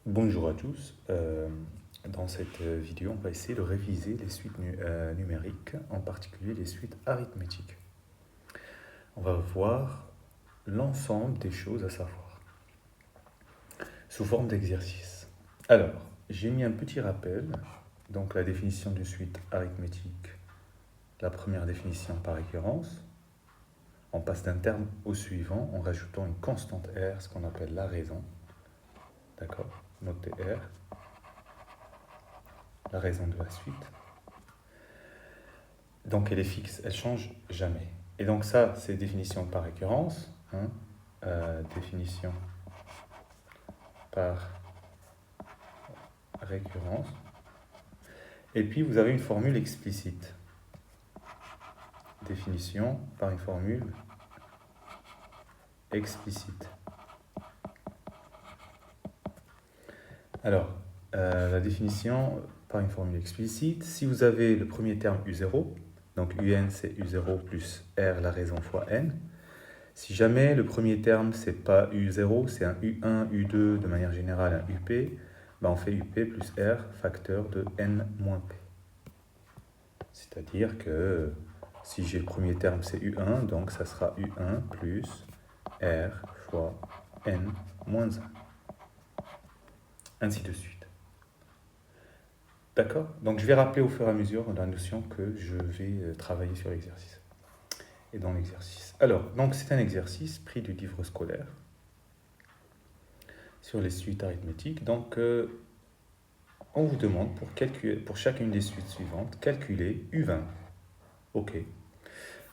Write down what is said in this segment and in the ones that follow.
Bonjour à tous. Dans cette vidéo, on va essayer de réviser les suites numériques, en particulier les suites arithmétiques. On va voir l'ensemble des choses à savoir, sous forme d'exercice. Alors, j'ai mis un petit rappel, donc la définition d'une suite arithmétique, la première définition par récurrence. On passe d'un terme au suivant en rajoutant une constante R, ce qu'on appelle la raison. D'accord? Notez R. La raison de la suite. Donc elle est fixe, elle ne change jamais. Et donc ça, c'est définition par récurrence. Définition par récurrence. Et puis vous avez une formule explicite. Définition par une formule explicite. Alors, la définition par une formule explicite, si vous avez le premier terme U0, donc UN c'est U0 plus R la raison fois N. Si jamais le premier terme c'est pas U0, c'est un U1, U2, de manière générale un UP, on fait UP plus R facteur de N moins P. C'est-à-dire que si j'ai le premier terme c'est U1, donc ça sera U1 plus R fois N moins 1. Ainsi de suite. D'accord? Donc je vais rappeler au fur et à mesure la notion que je vais travailler sur l'exercice. Et dans l'exercice. Alors, donc c'est un exercice pris du livre scolaire sur les suites arithmétiques. Donc, on vous demande pour chacune des suites suivantes, calculer U20. OK.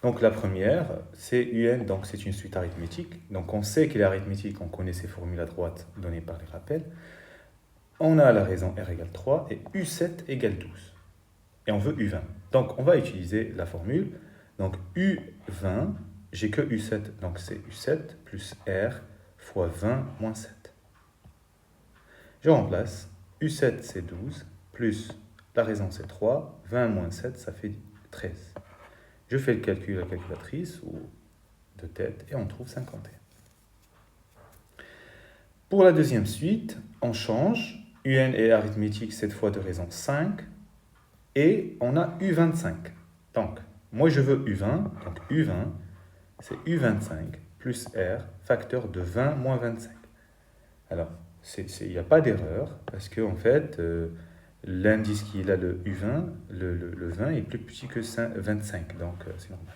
Donc la première, c'est UN, donc c'est une suite arithmétique. Donc on sait qu'elle est arithmétique, on connaît ces formules à droite données par les rappels. On a la raison R égale 3 et U7 égale 12. Et on veut U20. Donc on va utiliser la formule. Donc U20, j'ai que U7, donc c'est U7 plus R fois 20 moins 7. Je remplace. U7 c'est 12, plus la raison c'est 3, 20 moins 7 ça fait 13. Je fais le calcul à la calculatrice ou de tête et on trouve 51. Pour la deuxième suite, on change. UN est arithmétique cette fois de raison 5 et on a U25. Donc, moi je veux U20, donc U20 c'est U25 plus R facteur de 20 moins 25. Alors, il n'y a pas d'erreur parce que en fait, l'indice qui est là, le U20, le 20 est plus petit que 25, donc c'est normal.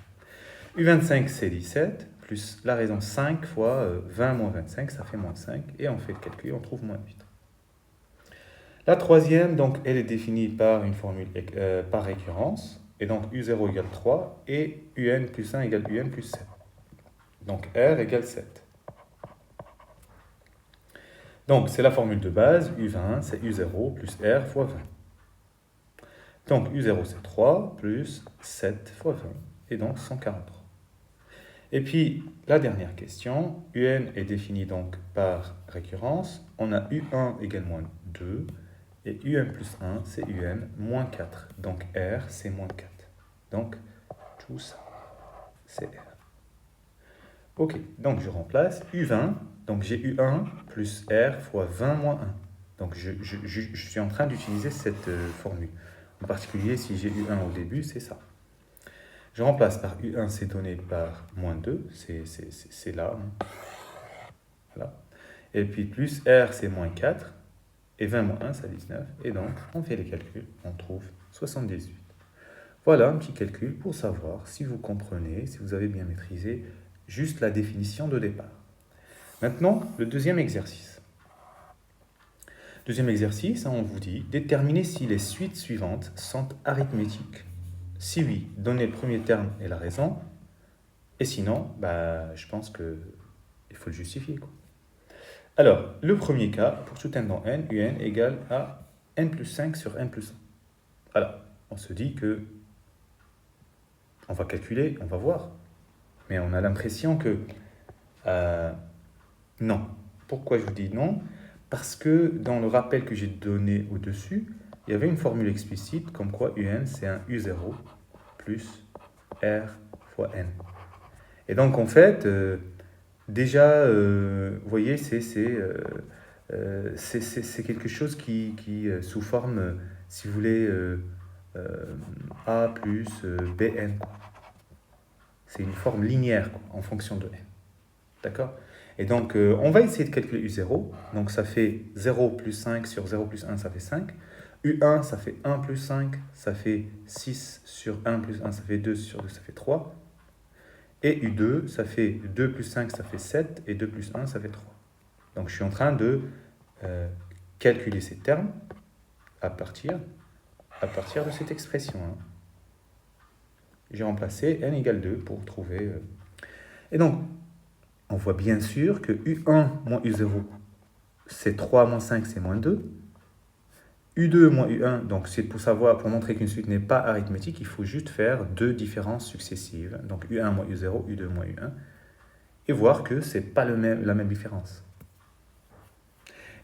U25 c'est 17, plus la raison 5 fois 20 moins 25, ça fait moins 5, et on fait le calcul, on trouve moins 8. La troisième, donc, elle est définie par une formule par récurrence, et donc U0 égale 3, et UN plus 1 égale UN plus 7. Donc R égale 7. Donc c'est la formule de base, U20 c'est U0 plus R fois 20. Donc U0 c'est 3 plus 7 fois 20, et donc 143. Et puis la dernière question, UN est définie donc par récurrence, on a U1 égale moins 2, et UN plus 1 c'est UN moins 4, donc R c'est moins 4. Donc tout ça, c'est R. Ok, donc je remplace U20, donc j'ai U1 plus R fois 20 moins 1. Donc je suis en train d'utiliser cette formule. En particulier, si j'ai U1 au début, c'est ça. Je remplace par U1, c'est donné par moins 2, c'est là. Voilà. Et puis plus R, c'est moins 4, et 20 moins 1, c'est 19. Et donc, on fait les calculs, on trouve 78. Voilà un petit calcul pour savoir si vous comprenez, si vous avez bien maîtrisé juste la définition de départ. Maintenant, le deuxième exercice. Deuxième exercice, on vous dit déterminer si les suites suivantes sont arithmétiques. Si oui, donnez le premier terme et la raison. Et sinon, je pense qu'il faut le justifier. Alors, le premier cas, pour tout n dans n, un égale à n plus 5 sur n plus 1. Alors, on se dit que on va calculer, on va voir. Mais on a l'impression que non. Pourquoi je vous dis non? Parce que dans le rappel que j'ai donné au-dessus, il y avait une formule explicite comme quoi UN c'est un U0 plus R fois N. Et donc en fait, déjà, vous voyez, c'est quelque chose qui sous forme, si vous voulez, A plus Bn, quoi. C'est une forme linéaire, quoi, en fonction de n. D'accord? Et donc, on va essayer de calculer U0. Donc, ça fait 0 plus 5 sur 0 plus 1, ça fait 5. U1, ça fait 1 plus 5, ça fait 6 sur 1 plus 1, ça fait 2 sur 2, ça fait 3. Et U2, ça fait 2 plus 5, ça fait 7, et 2 plus 1, ça fait 3. Donc, je suis en train de calculer ces termes à partir de cette expression. Hein. J'ai remplacé n égale 2 pour trouver... Et donc, on voit bien sûr que U1 moins U0, c'est 3 moins 5, c'est moins 2. U2 moins U1, donc c'est pour montrer qu'une suite n'est pas arithmétique, il faut juste faire deux différences successives. Donc U1 moins U0, U2 moins U1, et voir que ce n'est pas la même différence.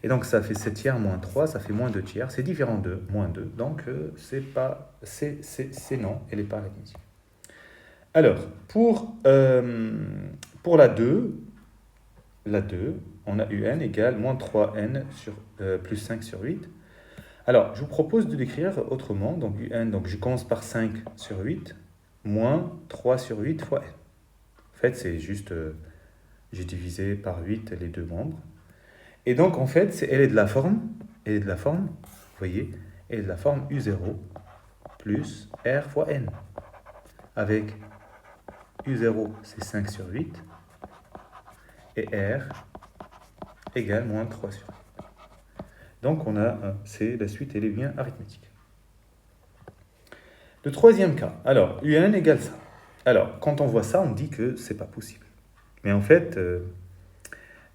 Et donc ça fait 7 tiers moins 3, ça fait moins 2 tiers, c'est différent de moins 2, donc c'est non, elle n'est pas arithmétique. Alors, pour la 2, on a UN égale moins 3n sur, plus 5 sur 8. Alors, je vous propose de l'écrire autrement. Donc, UN, donc je commence par 5 sur 8, moins 3 sur 8 fois n. En fait, c'est juste, j'ai divisé par 8 les deux membres. Et donc, en fait, elle est de la forme, vous voyez, elle est de la forme U0 plus R fois n. Avec U0, c'est 5 sur 8, et R égale moins 3 sur 8. Donc, on a, la suite, elle est bien arithmétique. Le troisième cas, alors, UN égale ça. Alors, quand on voit ça, on dit que c'est pas possible. Mais en fait,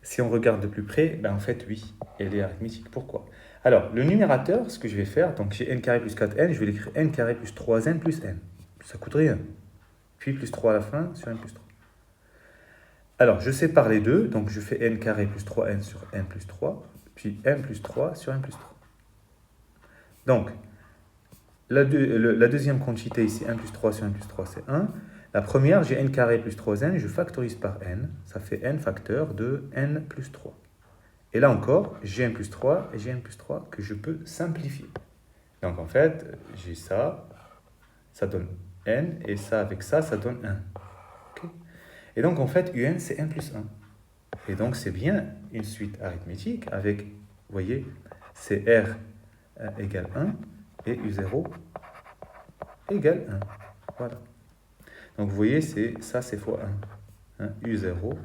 si on regarde de plus près, en fait, oui, elle est arithmétique. Pourquoi? Alors, le numérateur, ce que je vais faire, donc j'ai n carré plus 4n, je vais l'écrire n carré plus 3n plus n. Ça coûte rien. Puis plus 3 à la fin sur n plus 3. Alors, je sépare les deux, donc je fais n carré plus 3n sur n plus 3, puis n plus 3 sur n plus 3. Donc, la deuxième quantité ici, 1 plus 3 sur n plus 3, c'est 1. La première, j'ai n carré plus 3n, je factorise par n, ça fait n facteur de n plus 3. Et là encore, j'ai n plus 3 et j'ai n plus 3 que je peux simplifier. Donc en fait, j'ai ça donne n, et ça avec ça donne 1. Okay. Et donc en fait, un c'est n plus 1. Et donc c'est bien une suite arithmétique avec, vous voyez, c'est r égale 1 et u0 égale 1. Voilà. Donc vous voyez, ça c'est fois 1. U0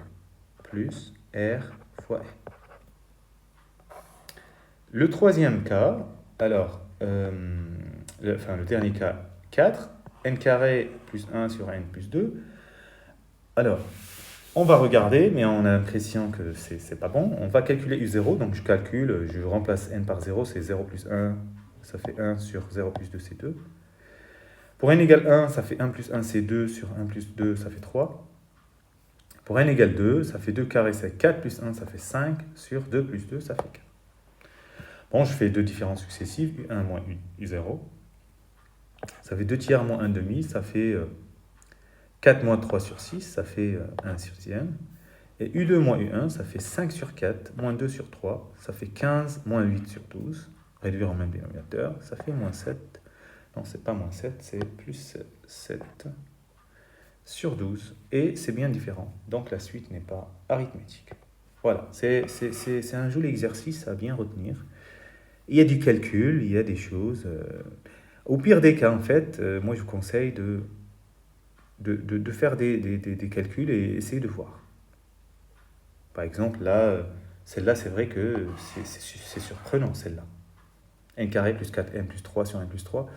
plus R fois N. Le troisième cas, alors, le dernier cas, 4, n carré plus 1 sur n plus 2. Alors, on va regarder, mais on a l'impression que c'est pas bon. On va calculer U0, donc je remplace n par 0, c'est 0 plus 1, ça fait 1 sur 0 plus 2, c'est 2. Pour n égale 1, ça fait 1 plus 1, c'est 2, sur 1 plus 2, ça fait 3. Pour n égale 2, ça fait 2 carré, c'est 4 plus 1, ça fait 5, sur 2 plus 2, ça fait 4. Bon, je fais deux différences successives, U1 moins U0. Ça fait 2 tiers moins 1 demi, ça fait 4 moins 3 sur 6, ça fait 1 sixième. Et U2 moins U1, ça fait 5 sur 4, moins 2 sur 3, ça fait 15 moins 8 sur 12. Réduire en même dénominateur, ça fait moins 7. Non, c'est pas moins 7, c'est plus 7 sur 12. Et c'est bien différent. Donc la suite n'est pas arithmétique. Voilà, c'est un joli exercice à bien retenir. Il y a du calcul, il y a des choses. Au pire des cas, en fait, moi je vous conseille de faire des calculs et essayer de voir. Par exemple, là, celle-là, c'est vrai que c'est surprenant, celle-là. n carré plus 4n plus 3 sur n plus 3.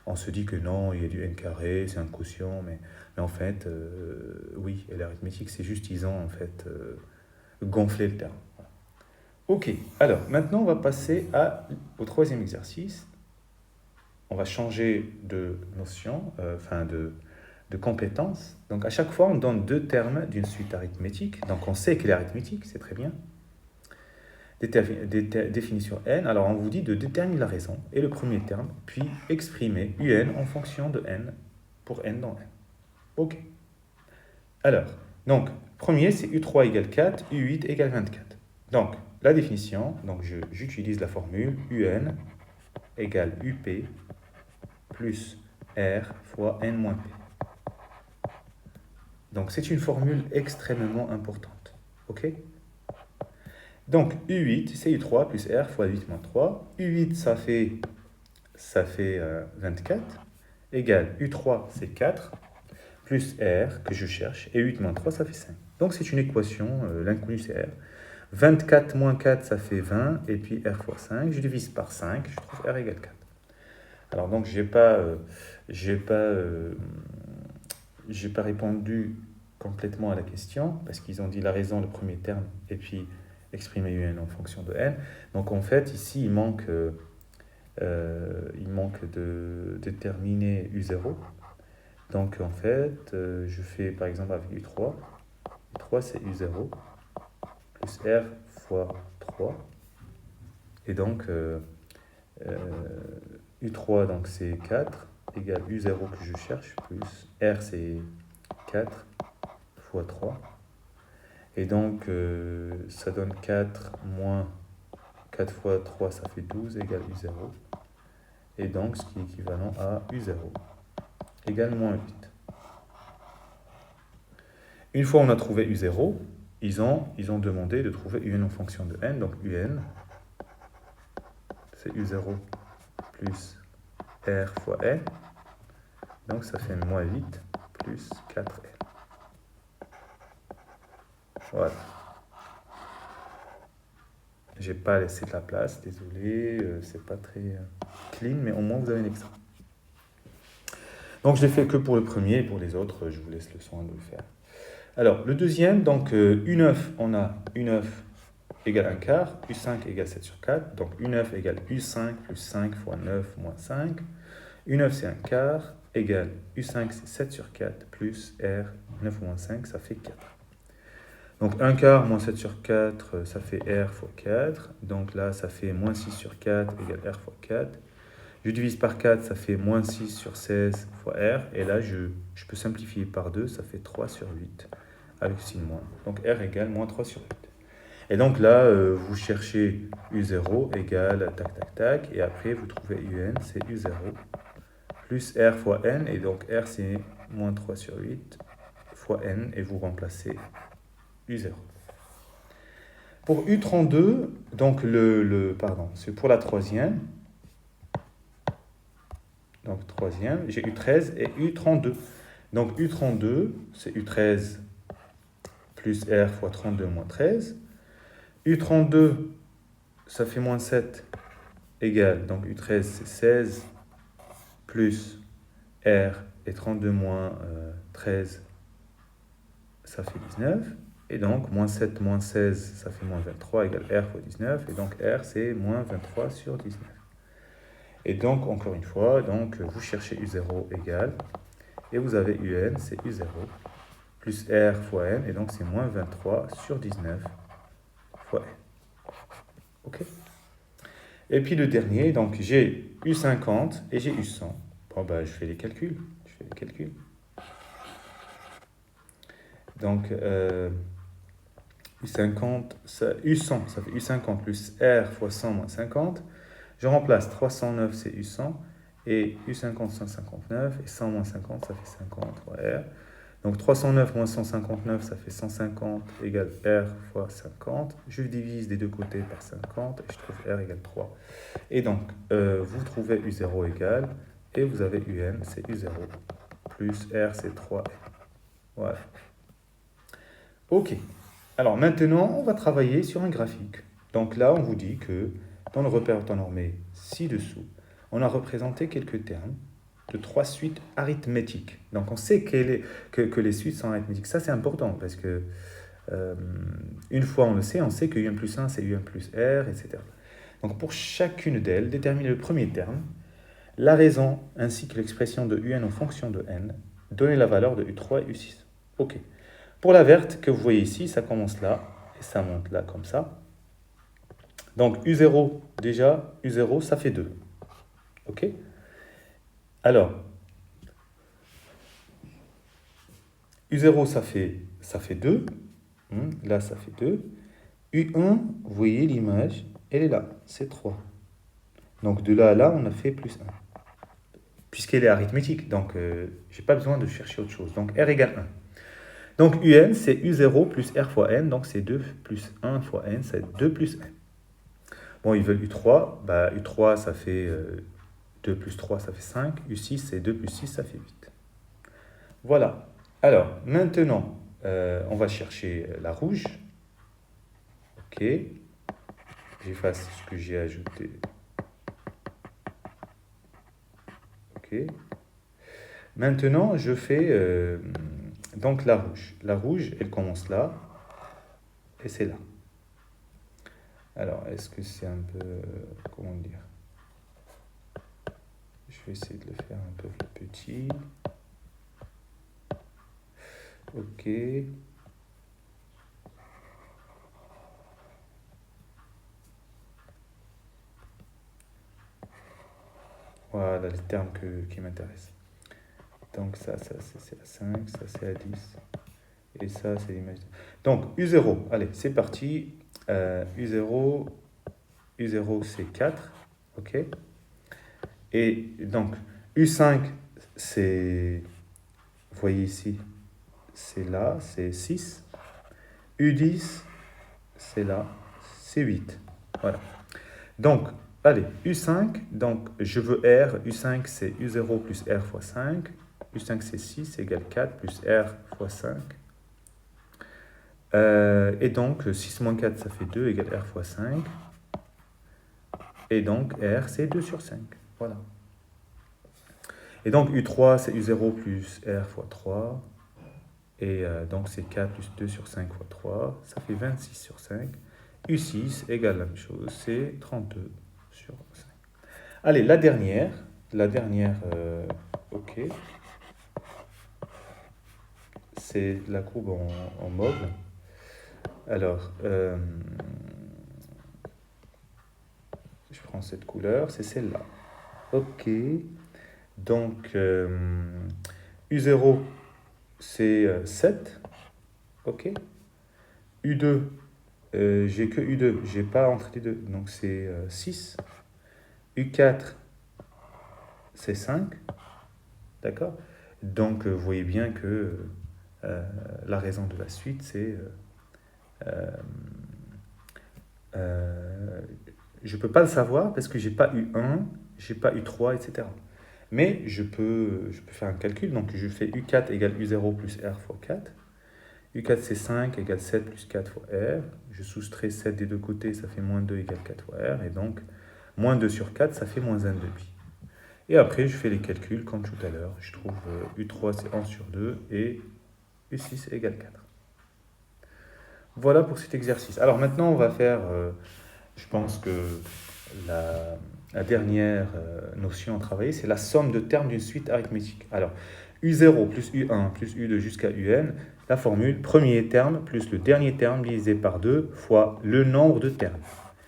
On se dit que non, il y a du n carré, c'est un quotient, mais en fait, oui, elle est arithmétique, c'est juste ils ont en fait gonflé le terme. Voilà. Ok, alors maintenant on va passer au troisième exercice. On va changer de notion, de compétence. Donc à chaque fois, on donne deux termes d'une suite arithmétique. Donc on sait qu'elle est arithmétique, c'est très bien. Définition n, alors on vous dit de déterminer la raison et le premier terme, puis exprimer un en fonction de n pour n dans n. Ok. Alors, donc, premier c'est u3 égale 4, u8 égale 24. Donc, la définition, donc j'utilise la formule UN égale UP plus R fois N moins P. Donc c'est une formule extrêmement importante. OK? Donc U8, c'est U3 plus R fois 8 moins 3. U8, ça fait 24, égale U3, c'est 4, plus R, que je cherche, et 8 moins 3, ça fait 5. Donc c'est une équation, l'inconnu c'est R. 24 moins 4, ça fait 20, et puis R fois 5, je divise par 5, je trouve R égale 4. Alors donc j'ai pas répondu complètement à la question, parce qu'ils ont dit la raison, le premier terme, et puis exprimer UN en fonction de N. Donc en fait, ici, il manque de déterminer U0. Donc en fait, je fais par exemple avec U3. U3 c'est U0 plus R fois 3. Et donc U3 donc c'est 4 égale U0 que je cherche plus R c'est 4 fois 3. Et donc ça donne 4 moins 4 fois 3 ça fait 12 égale U0. Et donc ce qui est équivalent à U0 égale moins 8. Une fois on a trouvé U0, ils ont demandé de trouver UN en fonction de N. Donc UN, c'est U0 plus R fois N. Donc ça fait moins 8 plus 4N. Voilà. J'ai pas laissé de la place, désolé, c'est pas très clean, mais au moins vous avez un extra. Donc je l'ai fait que pour le premier, et pour les autres, je vous laisse le soin de le faire. Alors, le deuxième, donc U9, on a U9 égale 1 quart, U5 égale 7 sur 4, donc U9 égale U5 plus 5 fois 9 moins 5. U9 c'est 1 quart, égale U5 c'est 7 sur 4, plus R, 9 moins 5, ça fait 4. Donc 1 quart moins 7 sur 4, ça fait R fois 4, donc là ça fait moins 6 sur 4 égale R fois 4. Je divise par 4, ça fait moins 6 sur 16 fois R, et là je peux simplifier par 2, ça fait 3 sur 8. Avec signe moins. Donc R égale moins 3 sur 8. Et donc là, vous cherchez U0 égale tac tac tac, et après vous trouvez UN, c'est U0 plus R fois N, et donc R c'est moins 3 sur 8 fois N, et vous remplacez U0. Pour U32, donc pardon, c'est pour la troisième. Donc troisième, j'ai U13 et U32. Donc U32, c'est U13 plus R fois 32 moins 13. U32, ça fait moins 7 égale, donc U13 c'est 16 plus R et 32 moins 13, ça fait 19. Et donc moins 7 moins 16, ça fait moins 23 égale R fois 19. Et donc R c'est moins 23 sur 19. Et donc encore une fois, donc, vous cherchez U0 égale, et vous avez UN, c'est U0 plus R fois N, et donc c'est moins 23 sur 19 fois N. Ok. Et puis le dernier, donc j'ai U50 et j'ai U100. Bon, ben, je fais les calculs. Donc, U50, U100, ça fait U50 plus R fois 100 moins 50. Je remplace 309, c'est U100, et U50, 159, et 100 moins 50, ça fait 50 fois R. Donc 309 moins 159, ça fait 150 égale R fois 50. Je divise des deux côtés par 50 et je trouve R égale 3. Et donc, vous trouvez U0 égale, et vous avez UN, c'est U0, plus R, c'est 3N. Voilà. Ok. Alors maintenant, on va travailler sur un graphique. Donc là, on vous dit que dans le repère temps normé ci-dessous, on a représenté quelques termes de 3 suites arithmétiques. Donc on sait que les suites sont arithmétiques. Ça, c'est important parce que une fois on le sait, on sait que UN plus 1, c'est UN plus R, etc. Donc pour chacune d'elles, déterminer le premier terme, la raison ainsi que l'expression de UN en fonction de N, donner la valeur de U3 et U6. Ok. Pour la verte que vous voyez ici, ça commence là et ça monte là comme ça. Donc U0, déjà, U0, ça fait 2. Ok. Alors, U0, ça fait 2. Là, ça fait 2. U1, vous voyez l'image, elle est là, c'est 3. Donc de là à là, on a fait plus 1. Puisqu'elle est arithmétique, donc je n'ai pas besoin de chercher autre chose. Donc R égale 1. Donc UN, c'est U0 plus R fois N, donc c'est 2 plus 1 fois N, c'est 2 plus N. Bon, ils veulent U3, bah, U3 ça fait 2 plus 3, ça fait 5, U6 c'est 2 plus 6, ça fait 8. Voilà. Alors, maintenant, on va chercher la rouge. Ok. J'efface ce que j'ai ajouté. Ok. Maintenant, je fais donc la rouge. La rouge, elle commence là, et c'est là. Alors, est-ce que c'est un peu... comment dire? Je vais essayer de le faire un peu plus petit. Ok. Voilà les termes qui m'intéressent. Donc ça c'est à 5, ça c'est à 10. Et ça c'est l'image. Donc U0, allez, c'est parti. U0, U0 c'est 4. Ok. Et donc U5 c'est, vous voyez ici, c'est là, c'est 6. U10 c'est là, c'est 8. Voilà. Donc, allez, U5, donc je veux R, U5 c'est U0 plus R fois 5, U5 c'est 6 égale 4 plus R fois 5. Et donc 6 moins 4 ça fait 2 égale R fois 5. Et donc R c'est 2 sur 5. Voilà. Et donc U3 c'est U0 plus R fois 3. Et donc c'est 4 plus 2 sur 5 fois 3. Ça fait 26 sur 5. U6 égale la même chose, c'est 32 sur 5. Allez, la dernière, ok, c'est la courbe en mode. Alors, je prends cette couleur, c'est celle-là. Ok, donc U0, c'est 7, ok. U2, j'ai que U2, j'ai pas entre les deux, donc c'est 6. U4, c'est 5, d'accord. Donc, vous voyez bien que la raison de la suite, c'est... je ne peux pas le savoir parce que j'ai pas eu 1, j'ai pas eu 3, etc. Mais je peux faire un calcul. Donc, je fais U4 égale U0 plus R fois 4. U4, c'est 5 égale 7 plus 4 fois R. Je soustrais 7 des deux côtés, ça fait moins 2 égale 4 fois R. Et donc, moins 2 sur 4, ça fait moins 1 demi. Et après, je fais les calculs comme tout à l'heure. Je trouve U3, c'est 1 sur 2 et U6 égale 4. Voilà pour cet exercice. Alors maintenant, on va faire, je pense que la dernière notion à travailler, c'est la somme de termes d'une suite arithmétique. Alors, U0 plus U1 plus U2 jusqu'à UN, la formule, premier terme plus le dernier terme divisé par 2 fois le nombre de termes.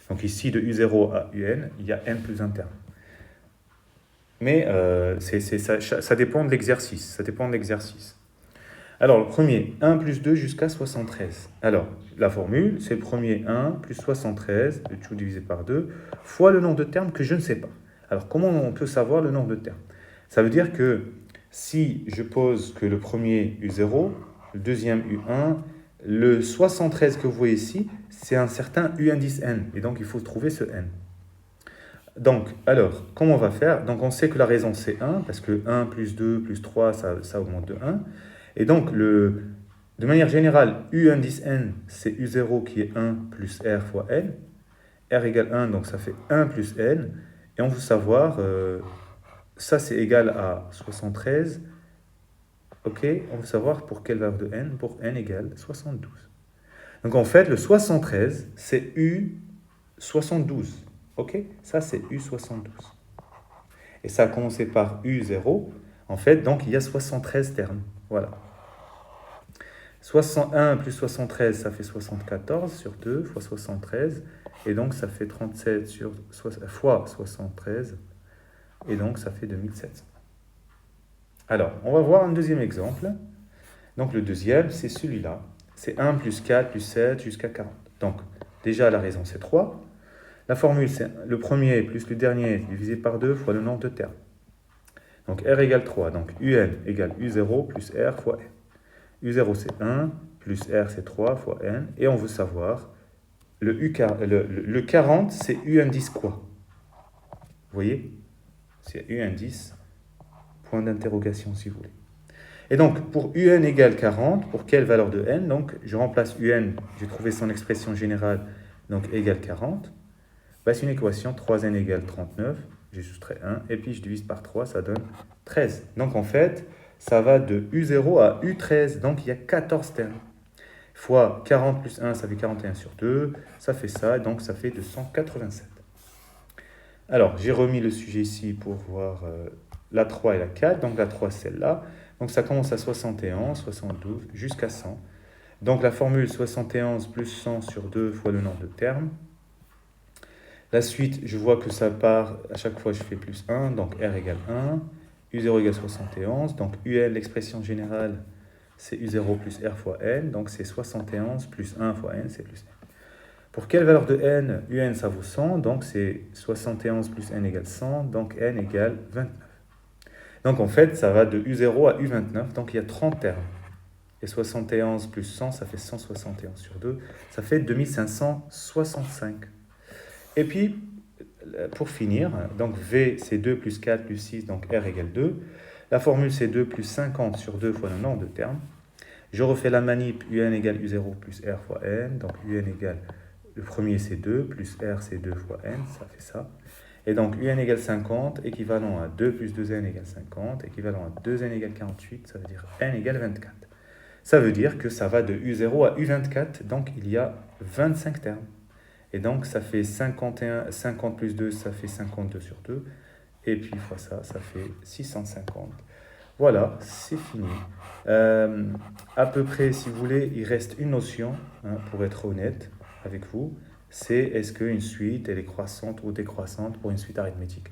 Donc ici, de U0 à UN, il y a n plus un terme. Mais ça dépend de l'exercice. Ça dépend de l'exercice. Alors, le premier, 1 plus 2 jusqu'à 73. Alors, la formule, c'est le premier 1 plus 73, le tout divisé par 2, fois le nombre de termes que je ne sais pas. Alors, comment on peut savoir le nombre de termes? Ça veut dire que si je pose que le premier U0, le deuxième U1, le 73 que vous voyez ici, c'est un certain U indice n. Et donc, il faut trouver ce n. Donc, alors, comment on va faire? Donc, on sait que la raison, c'est 1, parce que 1 plus 2 plus 3, ça augmente de 1. Et donc, de manière générale, U indice n, c'est U0 qui est 1 plus R fois n. R égale 1, donc ça fait 1 plus n. Et on veut savoir, ça c'est égal à 73. Ok, on veut savoir pour quelle valeur de n? Pour n égale 72. Donc en fait, le 73, c'est U72. Ok, ça c'est U72. Et ça a commencé par U0. En fait, donc il y a 73 termes. Voilà. 61 plus 73, ça fait 74 sur 2 fois 73. Et donc, ça fait 37 fois 73. Et donc, ça fait 2700. Alors, on va voir un deuxième exemple. Donc, le deuxième, c'est celui-là. C'est 1 plus 4 plus 7 jusqu'à 40. Donc, Déjà, la raison, c'est 3. La formule, c'est le premier plus le dernier divisé par 2 fois le nombre de termes. Donc R égale 3. Donc UN égale U0 plus R fois N. U0, c'est 1, plus R, c'est 3 fois N. Et on veut savoir, le 40, c'est U indice quoi? Vous voyez? C'est U indice, point d'interrogation si vous voulez. Et donc, pour UN égale 40, pour quelle valeur de N? Donc, je remplace UN, j'ai trouvé son expression générale, donc égale 40. Bah, c'est une équation, 3N égale 39, j'ai soustrait 1, et puis je divise par 3, ça donne 13. Donc, en fait, ça va de U0 à U13, donc il y a 14 termes. Fois 40 plus 1, ça fait 41 sur 2, ça fait ça, donc ça fait 287. Alors, j'ai remis le sujet ici pour voir la 3 et la 4, donc la 3, c'est celle-là. Donc ça commence à 71, 72, jusqu'à 100. Donc la formule 71 plus 100 sur 2 fois le nombre de termes. La suite, je vois que ça part, à chaque fois je fais plus 1, donc R égale 1, U0 égale 71, donc UN, l'expression générale, c'est U0 plus R fois N, donc c'est 71 plus 1 fois N, c'est plus N. Pour quelle valeur de N? UN, ça vaut 100, donc c'est 71 plus N égale 100, donc N égale 29. Donc en fait, ça va de U0 à U29, donc il y a 30 termes. Et 71 plus 100, ça fait 171 sur 2, ça fait 2565. Et puis, pour finir, donc V, c'est 2 plus 4 plus 6, donc R égale 2. La formule, c'est 2 plus 50 sur 2 fois le nombre de termes. Je refais la manip, UN égale U0 plus R fois N, donc UN égale, le premier c'est 2, plus R c'est 2 fois N, ça fait ça. Et donc UN égale 50, équivalent à 2 plus 2N égale 50, équivalent à 2N égale 48, ça veut dire N égale 24. Ça veut dire que ça va de U0 à U24, donc il y a 25 termes. Et donc ça fait 51, 50 plus 2, ça fait 52 sur 2, et puis fois ça, ça fait 650. Voilà, c'est fini. À peu près, si vous voulez, il reste une notion, hein, pour être honnête avec vous, c'est est-ce qu'une suite, elle est croissante ou décroissante pour une suite arithmétique?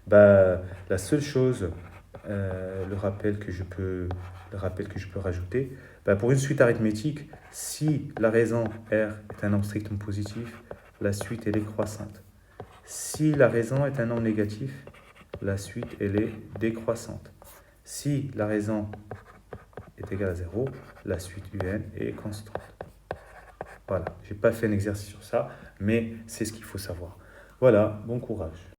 Bah, la seule chose, le rappel que je peux rajouter, bah, pour une suite arithmétique, si la raison R est un nombre strictement positif, la suite, elle est croissante. Si la raison est un nombre négatif, la suite, elle est décroissante. Si la raison est égale à 0, la suite UN est constante. Voilà, je n'ai pas fait un exercice sur ça, mais c'est ce qu'il faut savoir. Voilà, bon courage.